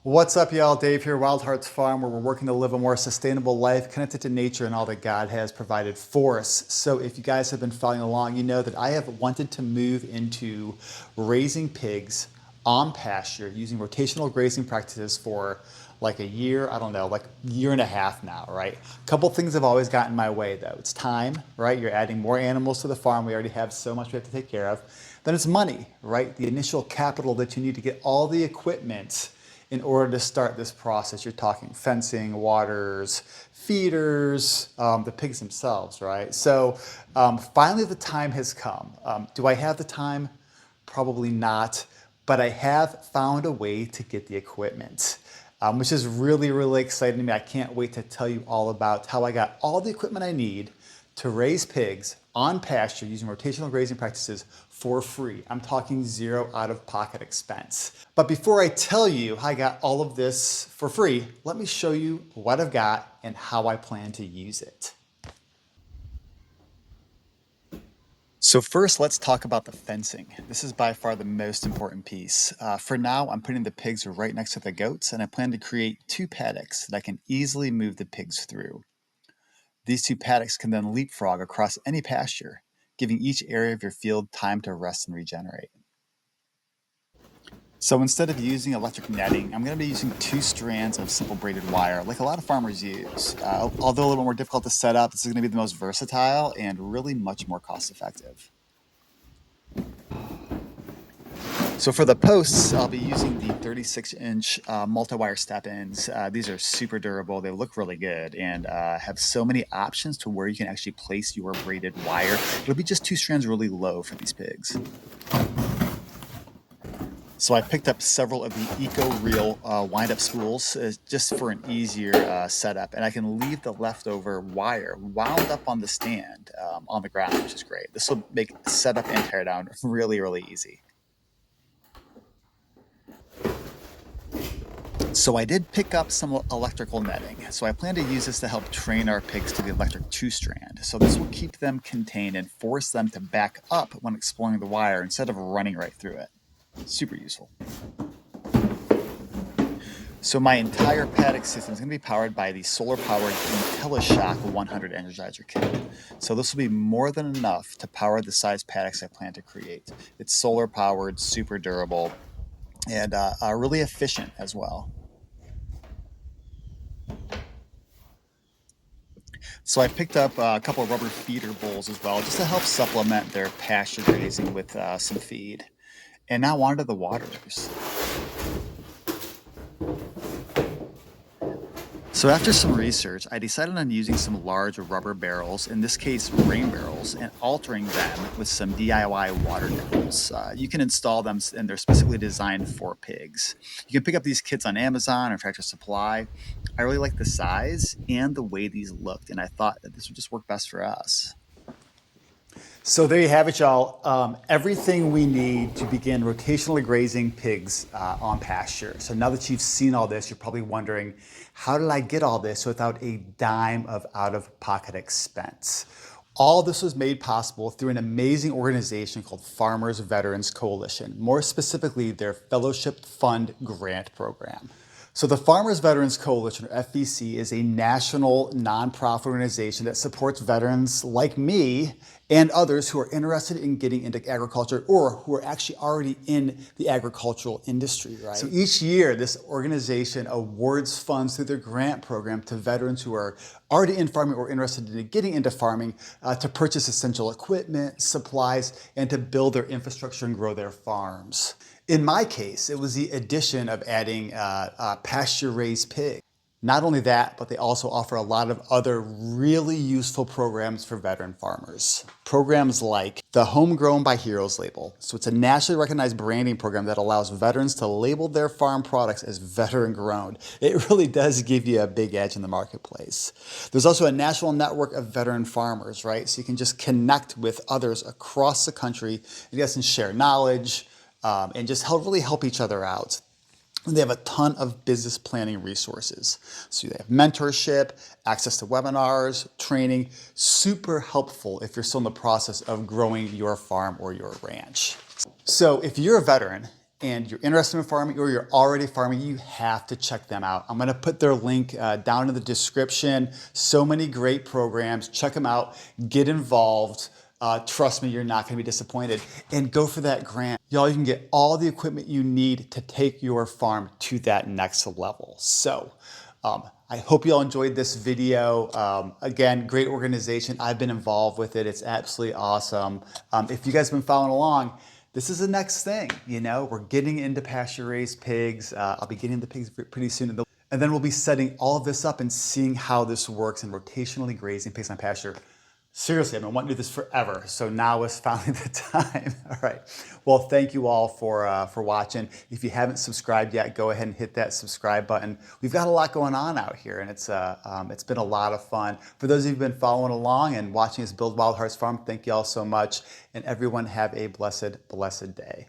What's up, y'all? Dave here, Wild Hearts Farm, where we're working to live a more sustainable life connected to nature and all that God has provided for us. So if you guys have been following along, you know that I have wanted to move into raising pigs on pasture using rotational grazing practices for like a year, I don't know, like a year and a half now, right? A couple things have always gotten in my way though. It's time, right? You're adding more animals to the farm. We already have so much we have to take care of. Then it's money, right? The initial capital that you need to get all the equipment in order to start this process. You're talking fencing, waters, feeders, the pigs themselves, right? So finally the time has come. Do I have the time? Probably not, but I have found a way to get the equipment, which is really, really exciting to me. I can't wait to tell you all about how I got all the equipment I need to raise pigs on pasture using rotational grazing practices for free. I'm talking zero out-of-pocket expense. But before I tell you how I got all of this for free, let me show you what I've got and how I plan to use it. So first, let's talk about the fencing. This is by far the most important piece. For now, I'm putting the pigs right next to the goats, and I plan to create 2 paddocks that I can easily move the pigs through. These 2 paddocks can then leapfrog across any pasture, giving each area of your field time to rest and regenerate. So instead of using electric netting, I'm going to be using 2 strands of simple braided wire, like a lot of farmers use. Although a little more difficult to set up, this is going to be the most versatile and really much more cost effective. So for the posts, I'll be using the 36-inch multi-wire step-ins. These are super durable. They look really good and have so many options to where you can actually place your braided wire. It'll be just 2 strands really low for these pigs. So I picked up several of the Eco-Reel wind-up spools just for an easier setup. And I can leave the leftover wire wound up on the stand on the ground, which is great. This will make setup and tear down really, really easy. So I did pick up some electrical netting. So I plan to use this to help train our pigs to the electric 2-strand. So this will keep them contained and force them to back up when exploring the wire instead of running right through it. Super useful. So my entire paddock system is going to be powered by the solar-powered IntelliShock 100 Energizer kit. So this will be more than enough to power the size paddocks I plan to create. It's solar-powered, super durable, and really efficient as well. So I picked up a couple of rubber feeder bowls as well, just to help supplement their pasture grazing with some feed. And now on to the waters. So after some research, I decided on using some large rubber barrels, in this case rain barrels, and altering them with some DIY water nipples. You can install them and they're specifically designed for pigs. You can pick up these kits on Amazon or Tractor Supply. I really like the size and the way these looked, and I thought that this would just work best for us. So there you have it, y'all. Everything we need to begin rotationally grazing pigs on pasture. So now that you've seen all this, you're probably wondering, how did I get all this without a dime of out-of-pocket expense? All this was made possible through an amazing organization called Farmers Veterans Coalition, more specifically their Fellowship Fund Grant Program. So the Farmers Veterans Coalition, or FVC, is a national nonprofit organization that supports veterans like me and others who are interested in getting into agriculture or who are actually already in the agricultural industry, right? So each year, this organization awards funds through their grant program to veterans who are already in farming or interested in getting into farming to purchase essential equipment, supplies, and to build their infrastructure and grow their farms. In my case, it was the addition of adding pasture-raised pigs. Not only that, but they also offer a lot of other really useful programs for veteran farmers. Programs like the Homegrown by Heroes label. So it's a nationally recognized branding program that allows veterans to label their farm products as veteran grown. It really does give you a big edge in the marketplace. There's also a national network of veteran farmers, right? So you can just connect with others across the country and share knowledge and just really help each other out. They have a ton of business planning resources. So they have mentorship, access to webinars, training, super helpful if you're still in the process of growing your farm or your ranch. So if you're a veteran and you're interested in farming or you're already farming, you have to check them out. I'm gonna put their link down in the description. So many great programs. Check them out, get involved. Trust me, you're not gonna be disappointed. And go for that grant. Y'all, you can get all the equipment you need to take your farm to that next level. So, I hope you all enjoyed this video. Again, great organization. I've been involved with it. It's absolutely awesome. If you guys have been following along, this is the next thing, you know, we're getting into pasture raised pigs. I'll be getting the pigs pretty soon. And then we'll be setting all of this up and seeing how this works in rotationally grazing pigs on pasture. Seriously, I've been wanting to do this forever, so now is finally the time. All right. Well, thank you all for watching. If you haven't subscribed yet, go ahead and hit that subscribe button. We've got a lot going on out here, and it's been a lot of fun. For those of you who've been following along and watching us build Wild Hearts Farm, thank you all so much, and everyone have a blessed, blessed day.